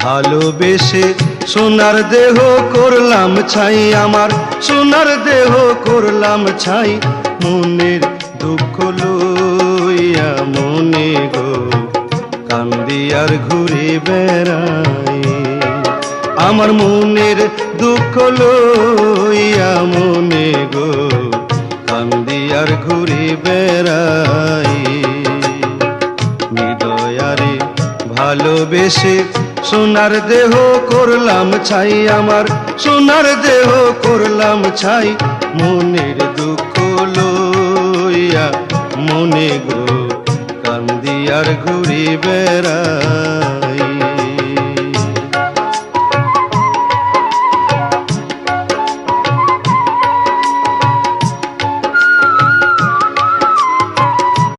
ভালোবেসে সোনার দেহ করলাম ছাই, আমার সোনার দেহ করলাম ছাই। মনের দুঃখ লইয়া মনে গো কান্দি আর ঘুরে বেড়াই। আমার মনের দুঃখ লইয়া মনে গো কান্দি আর ঘুরে বেড়াই। হৃদয়ারে ভালোবেসে সোনার দেহ করলাম ছাই, আমার সোনার দেহ করলাম ছাই। মনের দুঃখ লইয়া মনে গো কান্দি আর ঘুরে বেড়াই।